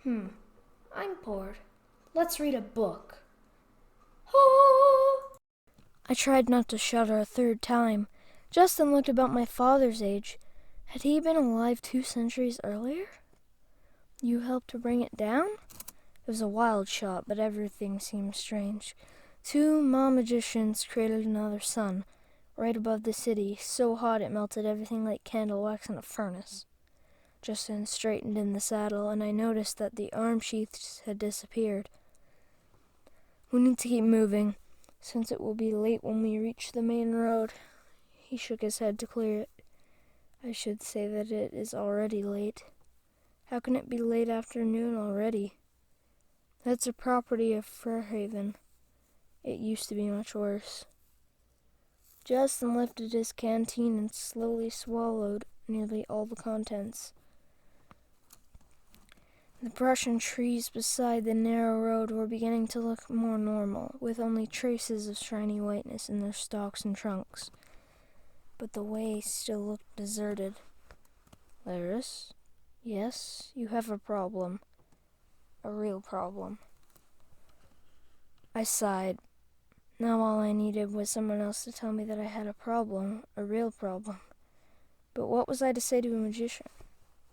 I'm bored. Let's read a book. Oh! I tried not to shudder a third time. Justin looked about my father's age. Had he been alive 2 centuries earlier? You helped to bring it down? It was a wild shot, but everything seemed strange. 2 magicians created another sun, right above the city, so hot it melted everything like candle wax in a furnace. Justin straightened in the saddle, and I noticed that the arm sheaths had disappeared. We need to keep moving, since it will be late when we reach the main road. He shook his head to clear it. I should say that it is already late. How can it be late afternoon already? That's a property of Fairhaven. It used to be much worse. Justin lifted his canteen and slowly swallowed nearly all the contents. The brush and trees beside the narrow road were beginning to look more normal, with only traces of shiny whiteness in their stalks and trunks. But the way still looked deserted. Laris? Yes, you have a problem. A real problem. I sighed. Now all I needed was someone else to tell me that I had a problem, a real problem. But what was I to say to a magician?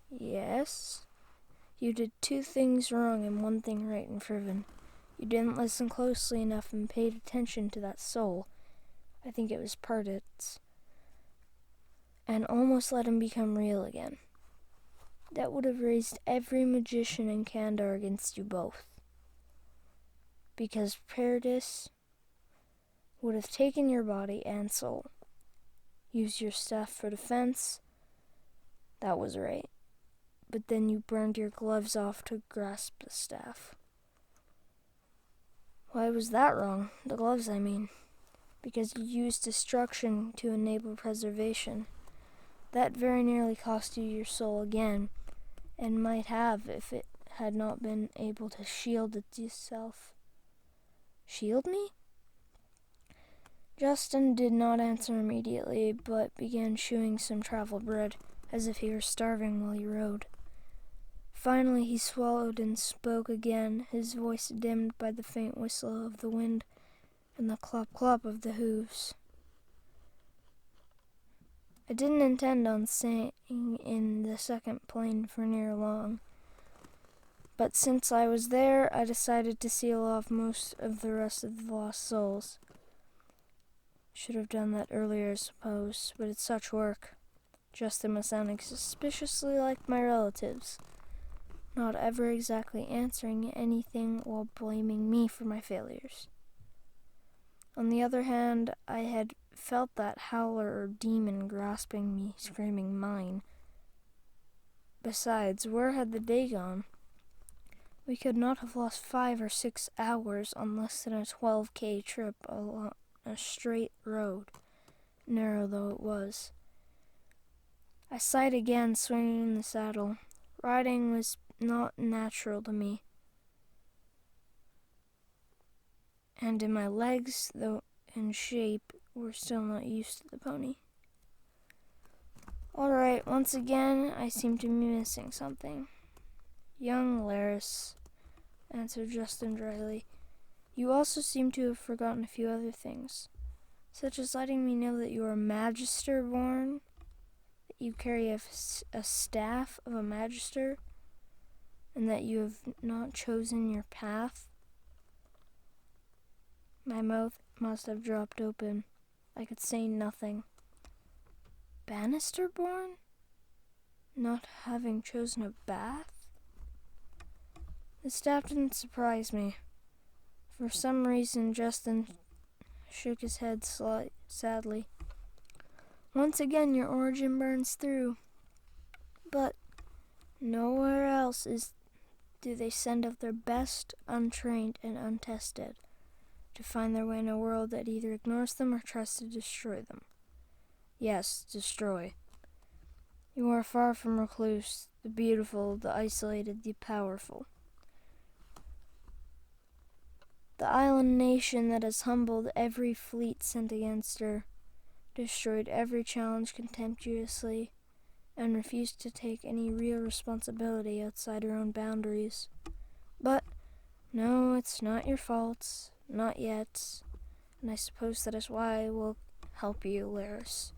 Yes? You did 2 things wrong and 1 thing right in Friven. You didn't listen closely enough and paid attention to that soul. I think it was Perdit's. And almost let him become real again. That would have raised every magician in Kandar against you both. Because Paradis would have taken your body and soul. Used your staff for defense. That was right. But then you burned your gloves off to grasp the staff. Why was that wrong? The gloves, I mean. Because you used destruction to enable preservation. That very nearly cost you your soul again, and might have if it had not been able to shield itself. Shield me? Justin did not answer immediately, but began chewing some travel bread, as if he were starving while he rode. Finally he swallowed and spoke again, his voice dimmed by the faint whistle of the wind and the clop-clop of the hooves. I didn't intend on staying in the second plane for near long, but since I was there, I decided to seal off most of the rest of the lost souls. Should have done that earlier, I suppose, but it's such work. Justin was sounding suspiciously like my relatives, not ever exactly answering anything while blaming me for my failures. On the other hand, I had felt that howler or demon grasping me, screaming mine. Besides, where had the day gone? We could not have lost 5 or 6 hours on less than a 12K trip along a straight road, narrow though it was. I sighed again, swinging in the saddle. Riding was not natural to me. And in my legs, though in shape, were still not used to the pony. All right, once again, I seem to be missing something. Young Laris, answered Justin dryly. You also seem to have forgotten a few other things, such as letting me know that you are Magister born, that you carry a staff of a Magister, and that you have not chosen your path. My mouth must have dropped open. I could say nothing. Bannister born? Not having chosen a bath? The staff didn't surprise me. For some reason, Justin shook his head sadly. Once again, your origin burns through. But nowhere else do they send out their best, untrained and untested, to find their way in a world that either ignores them or tries to destroy them. Yes, destroy. You are far from Recluce, the beautiful, the isolated, the powerful. The island nation that has humbled every fleet sent against her, destroyed every challenge contemptuously, and refused to take any real responsibility outside her own boundaries. But no, it's not your fault. Not yet. And I suppose that is why I will help you, Laris.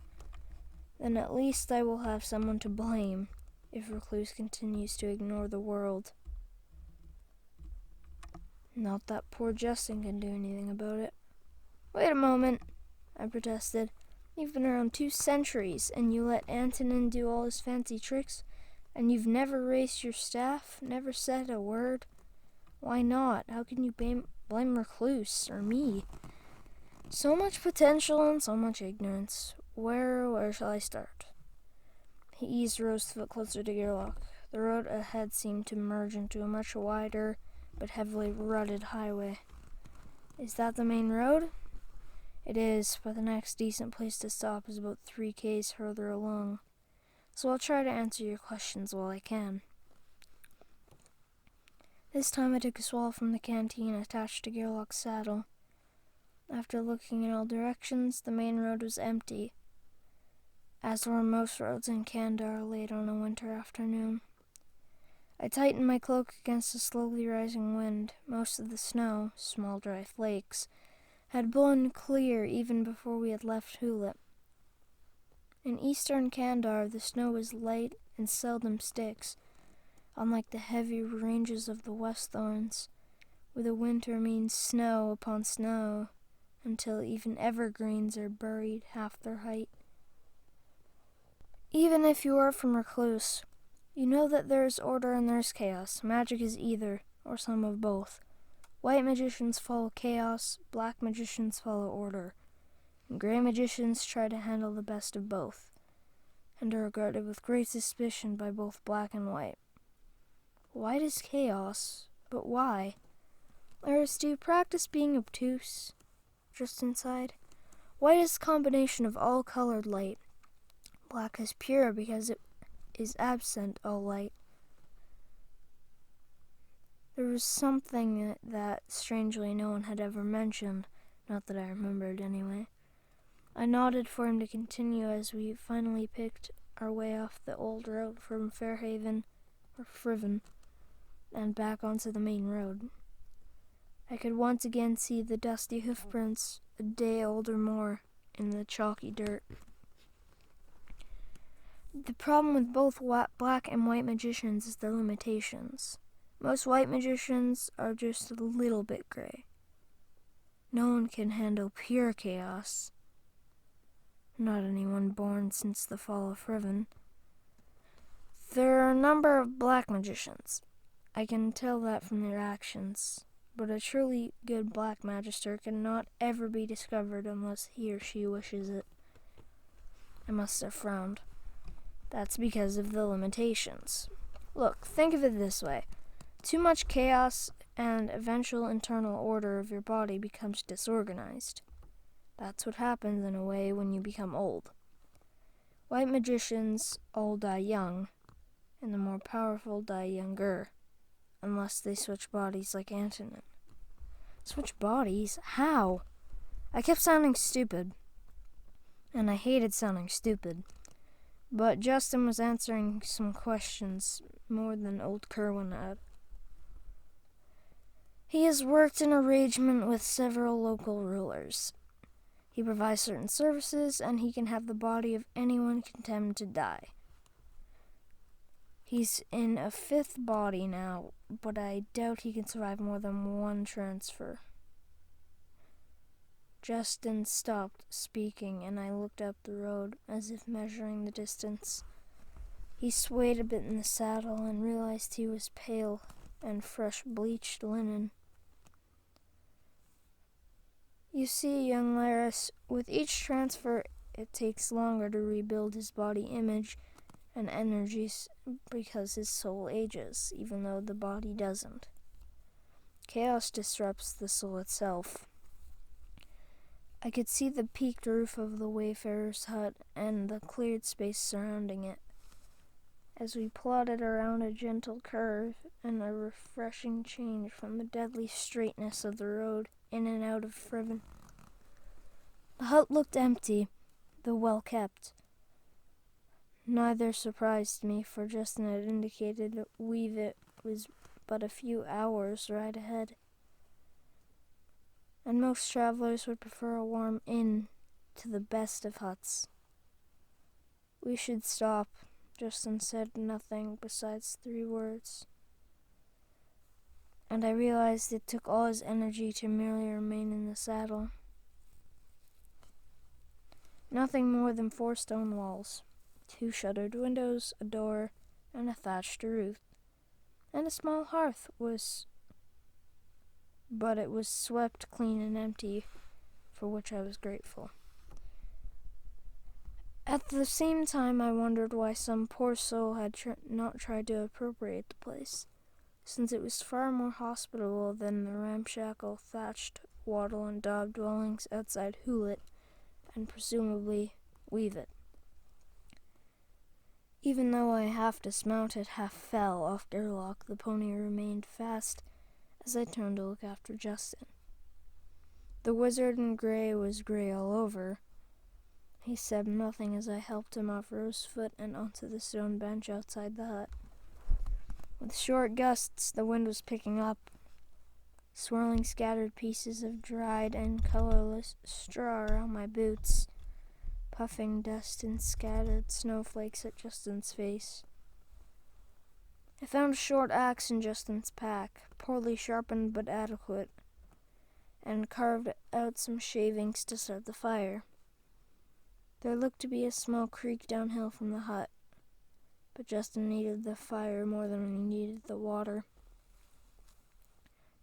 Then at least I will have someone to blame if Recluse continues to ignore the world. Not that poor Justin can do anything about it. Wait a moment, I protested. You've been around 2 centuries, and you let Antonin do all his fancy tricks, and you've never raised your staff, never said a word. Why not? How can you blame Recluse or me? So much potential and so much ignorance. Where shall I start? He eased Rose's foot closer to Gerlach. The road ahead seemed to merge into a much wider but heavily rutted highway. Is that the main road? It is, but the next decent place to stop is about 3 k's further along. So I'll try to answer your questions while I can. This time I took a swallow from the canteen attached to Gerlach's saddle. After looking in all directions, the main road was empty, as were most roads in Kandar late on a winter afternoon. I tightened my cloak against the slowly rising wind. Most of the snow, small dry flakes, had blown clear even before we had left Hulip. In eastern Kandar, the snow was light and seldom sticks, unlike the heavy ranges of the Westthorns, where the winter means snow upon snow, until even evergreens are buried half their height. Even if you are from Recluse, you know that there is order and there is chaos. Magic is either, or some of both. White magicians follow chaos, black magicians follow order, and gray magicians try to handle the best of both, and are regarded with great suspicion by both black and white. White is chaos, but why? Laris, do you practice being obtuse? Just inside. White is a combination of all colored light. Black is pure because it is absent all light. There was something that strangely no one had ever mentioned, not that I remembered anyway. I nodded for him to continue as we finally picked our way off the old road from Fairhaven, or Friven, and back onto the main road. I could once again see the dusty hoofprints, a day old or more, in the chalky dirt. The problem with both black and white magicians is their limitations. Most white magicians are just a little bit gray. No one can handle pure chaos. Not anyone born since the fall of Riven. There are a number of black magicians. I can tell that from their actions. But a truly good black magister cannot ever be discovered unless he or she wishes it. I must have frowned. That's because of the limitations. Look, think of it this way. Too much chaos and eventual internal order of your body becomes disorganized. That's what happens in a way when you become old. White magicians all die young, and the more powerful die younger, unless they switch bodies like Antonin. Switch bodies? How? I kept sounding stupid, and I hated sounding stupid. But Justin was answering some questions more than old Kerwin had. He has worked in arrangement with several local rulers. He provides certain services, and he can have the body of anyone condemned to die. He's in a 5th body now, but I doubt he can survive more than 1 transfer. Justin stopped speaking, and I looked up the road, as if measuring the distance. He swayed a bit in the saddle and realized he was pale and fresh bleached linen. You see, young Laris, with each transfer, it takes longer to rebuild his body image and energies because his soul ages, even though the body doesn't. Chaos disrupts the soul itself. I could see the peaked roof of the Wayfarer's hut and the cleared space surrounding it. As we plodded around a gentle curve and a refreshing change from the deadly straightness of the road in and out of Friven. The hut looked empty, though well kept. Neither surprised me, for Justin had indicated that Weave It was but a few hours' ride ahead, and most travelers would prefer a warm inn to the best of huts. We should stop. Justin said nothing besides 3 words, and I realized it took all his energy to merely remain in the saddle. Nothing more than 4 stone walls, 2 shuttered windows, a door, and a thatched roof, and a small hearth but it was swept clean and empty, for which I was grateful. At the same time, I wondered why some poor soul had not tried to appropriate the place, since it was far more hospitable than the ramshackle, thatched, wattle and daub dwellings outside Hewlett, and presumably Weave It. Even though I half dismounted, half fell off Gerlach, the pony remained fast as I turned to look after Justin. The wizard in gray was gray all over. He said nothing as I helped him off Rosefoot and onto the stone bench outside the hut. With short gusts, the wind was picking up, swirling scattered pieces of dried and colorless straw around my boots, puffing dust and scattered snowflakes at Justin's face. I found a short axe in Justin's pack, poorly sharpened but adequate, and carved out some shavings to start the fire. There looked to be a small creek downhill from the hut, but Justin needed the fire more than he needed the water.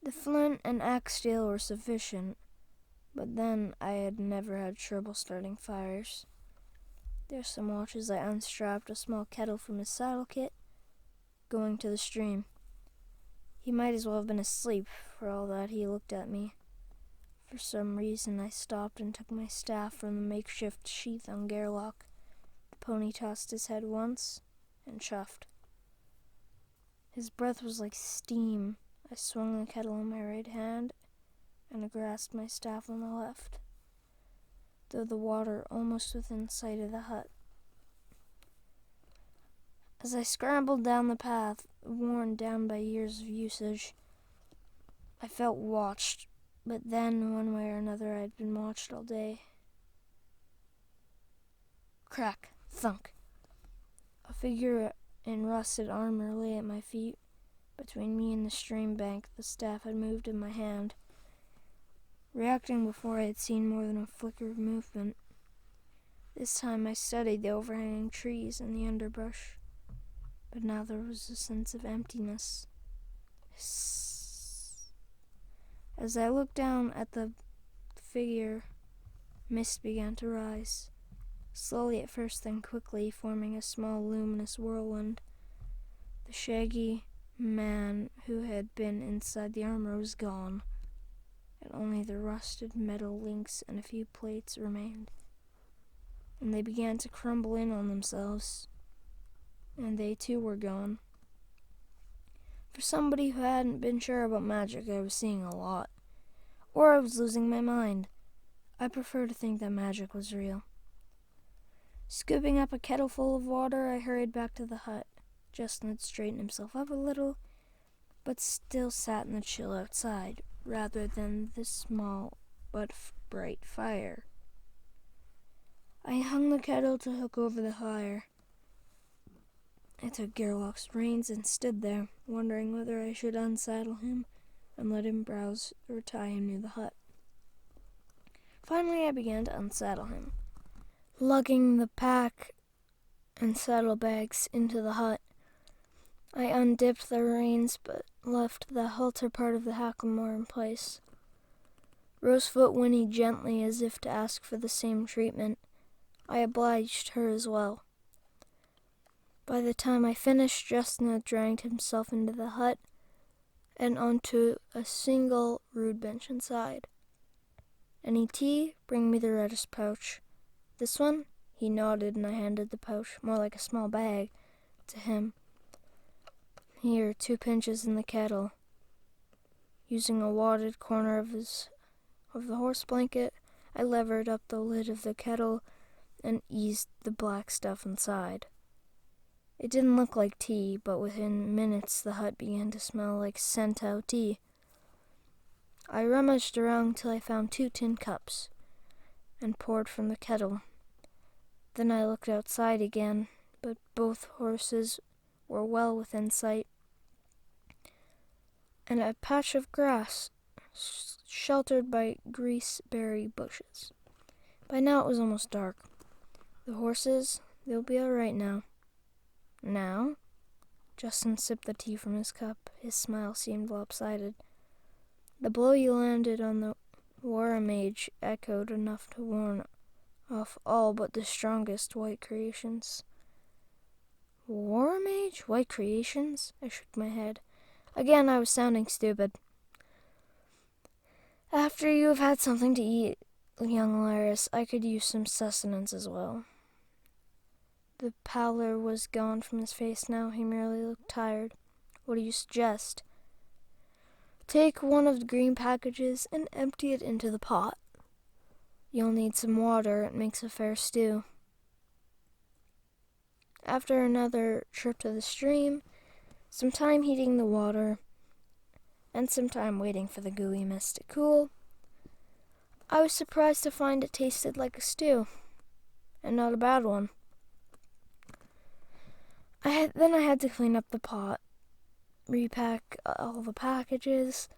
The flint and axe steel were sufficient, but then I had never had trouble starting fires. There's some watches I unstrapped a small kettle from his saddle kit, going to the stream. He might as well have been asleep, for all that he looked at me. For some reason, I stopped and took my staff from the makeshift sheath on Gerlach. The pony tossed his head once and chuffed. His breath was like steam. I swung the kettle in my right hand and grasped my staff on the left, though the water almost within sight of the hut. As I scrambled down the path, worn down by years of usage, I felt watched. But then, one way or another, I'd been watched all day. Crack, thunk. A figure in rusted armor lay at my feet. Between me and the stream bank, the staff had moved in my hand, reacting before I had seen more than a flicker of movement. This time I studied the overhanging trees and the underbrush, but now there was a sense of emptiness. As I looked down at the figure, mist began to rise, slowly at first, then quickly, forming a small luminous whirlwind. The shaggy man who had been inside the armor was gone, and only the rusted metal links and a few plates remained. And they began to crumble in on themselves, and they too were gone. For somebody who hadn't been sure about magic, I was seeing a lot. Or I was losing my mind. I prefer to think that magic was real. Scooping up a kettle full of water, I hurried back to the hut. Justin had straightened himself up a little, but still sat in the chill outside, rather than the small but bright fire. I hung the kettle to hook over the fire. I took Gerlach's reins and stood there, wondering whether I should unsaddle him and let him browse or tie him near the hut. Finally, I began to unsaddle him, lugging the pack and saddlebags into the hut. I undipped the reins, but left the halter part of the hackamore in place. Rosefoot whinnied gently as if to ask for the same treatment. I obliged her as well. By the time I finished, Justin had dragged himself into the hut and onto a single rude bench inside. "Any tea? Bring me the reddest pouch." "This one?" He nodded, and I handed the pouch, more like a small bag, to him. "Here, 2 pinches in the kettle." Using a wadded corner of the horse blanket, I levered up the lid of the kettle and eased the black stuff inside. It didn't look like tea, but within minutes the hut began to smell like sent-out tea. I rummaged around till I found 2 tin cups and poured from the kettle. Then I looked outside again, but both horses were well within sight, and a patch of grass sheltered by greaseberry bushes. By now it was almost dark. The horses, they'll be all right now. Now? Justin sipped the tea from his cup. His smile seemed lopsided. The blow you landed on the War Mage echoed enough to warn off all but the strongest white creations. War Mage? White creations? I shook my head. Again, I was sounding stupid. After you have had something to eat, young Laris, I could use some sustenance as well. The pallor was gone from his face now. He merely looked tired. What do you suggest? Take one of the green packages and empty it into the pot. You'll need some water. It makes a fair stew. After another trip to the stream, some time heating the water, and some time waiting for the gooey mist to cool, I was surprised to find it tasted like a stew, and not a bad one. Then I had to clean up the pot, repack all the packages.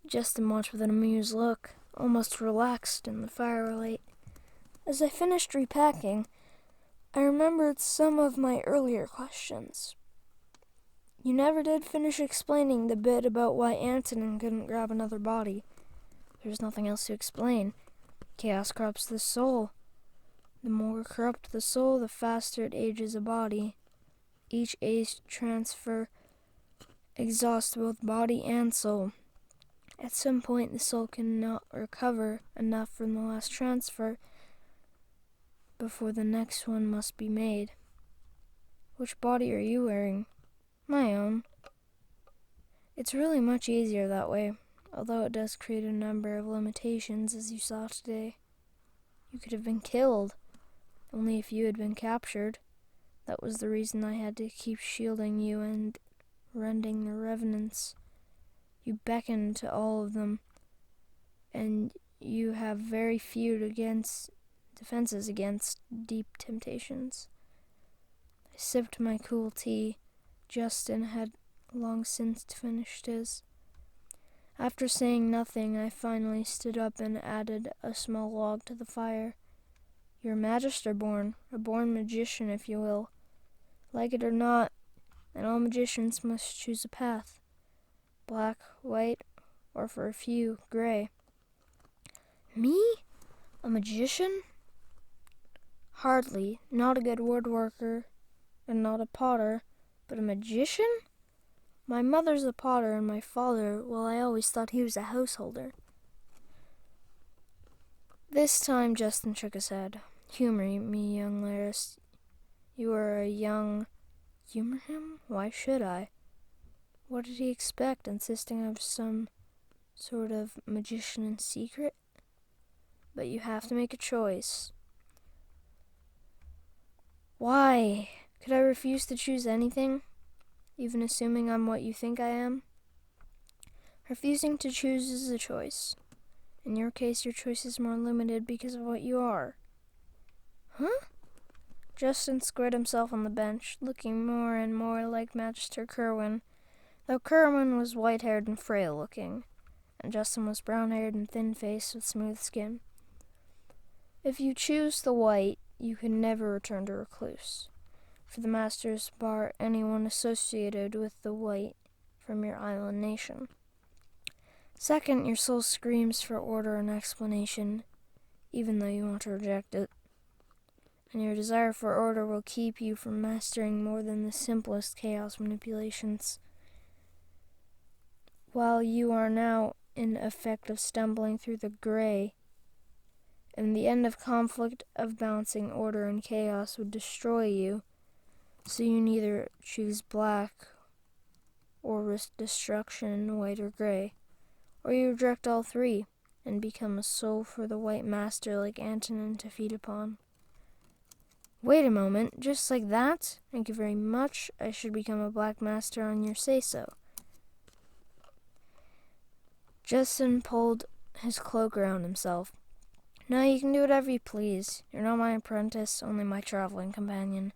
Justin watched with an amused look, almost relaxed in the firelight. As I finished repacking, I remembered some of my earlier questions. You never did finish explaining the bit about why Antonin couldn't grab another body. There's nothing else to explain. Chaos corrupts the soul. The more corrupt the soul, the faster it ages a body. Each age transfer exhausts both body and soul. At some point, the soul cannot recover enough from the last transfer before the next one must be made. Which body are you wearing? My own. It's really much easier that way, although it does create a number of limitations, as you saw today. You could have been killed, only if you had been captured. That was the reason I had to keep shielding you and rending the revenants. You beckoned to all of them, and you have very few defenses against deep temptations. I sipped my cool tea. Justin had long since finished his. After saying nothing, I finally stood up and added a small log to the fire. You're a magister born, a born magician, if you will. Like it or not, and all magicians must choose a path. Black, white, or for a few, gray. Me? A magician? Hardly. Not a good woodworker, and not a potter, but a magician? My mother's a potter, and my father, well, I always thought he was a householder. This time Justin shook his head. Humor me, young Laris. You are a young... Humor him? Why should I? What did he expect, insisting of some sort of magician in secret? But you have to make a choice. Why? Could I refuse to choose anything? Even assuming I'm what you think I am? Refusing to choose is a choice. In your case, your choice is more limited because of what you are. Huh? Justin squared himself on the bench, looking more and more like Magister Kerwin, though Kerwin was white-haired and frail-looking, and Justin was brown-haired and thin-faced with smooth skin. If you choose the white, you can never return to Recluce, for the Masters bar anyone associated with the white from your island nation. Second, your soul screams for order and explanation, even though you want to reject it. And your desire for order will keep you from mastering more than the simplest chaos manipulations. While you are now in effect of stumbling through the gray, and the end of conflict of balancing order and chaos would destroy you, so you neither choose black or risk destruction in white or gray, or you reject all three and become a soul for the white master like Antonin to feed upon. Wait a moment, just like that? Thank you very much. I should become a Black Master on your say-so. Justin pulled his cloak around himself. No, you can do whatever you please. You're not my apprentice, only my traveling companion.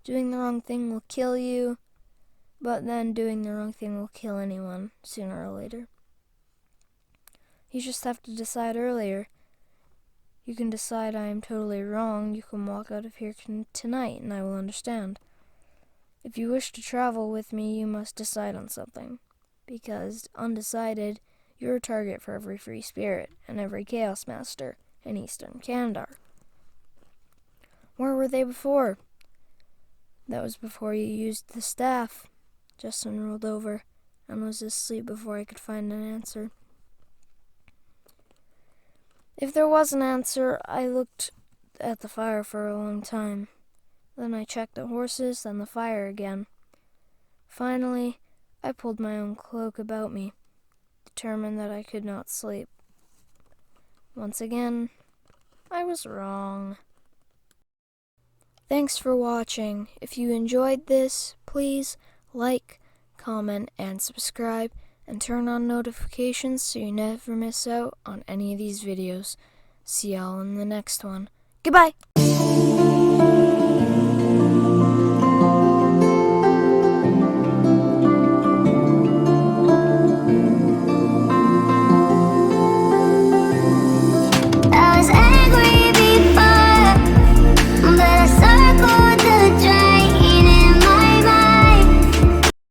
Doing the wrong thing will kill you, but then doing the wrong thing will kill anyone, sooner or later. You just have to decide earlier. You can decide I am totally wrong. You can walk out of here tonight, and I will understand. If you wish to travel with me, you must decide on something. Because, undecided, you're a target for every free spirit and every Chaos Master in Eastern Kandar. Where were they before? That was before you used the staff. Justin rolled over and was asleep before I could find an answer. If there was an answer, I looked at the fire for a long time. Then I checked the horses, then the fire again. Finally, I pulled my own cloak about me, determined that I could not sleep. Once again, I was wrong. Thanks for watching. If you enjoyed this, please like, comment, and subscribe, and turn on notifications so you never miss out on any of these videos. See y'all in the next one. Goodbye!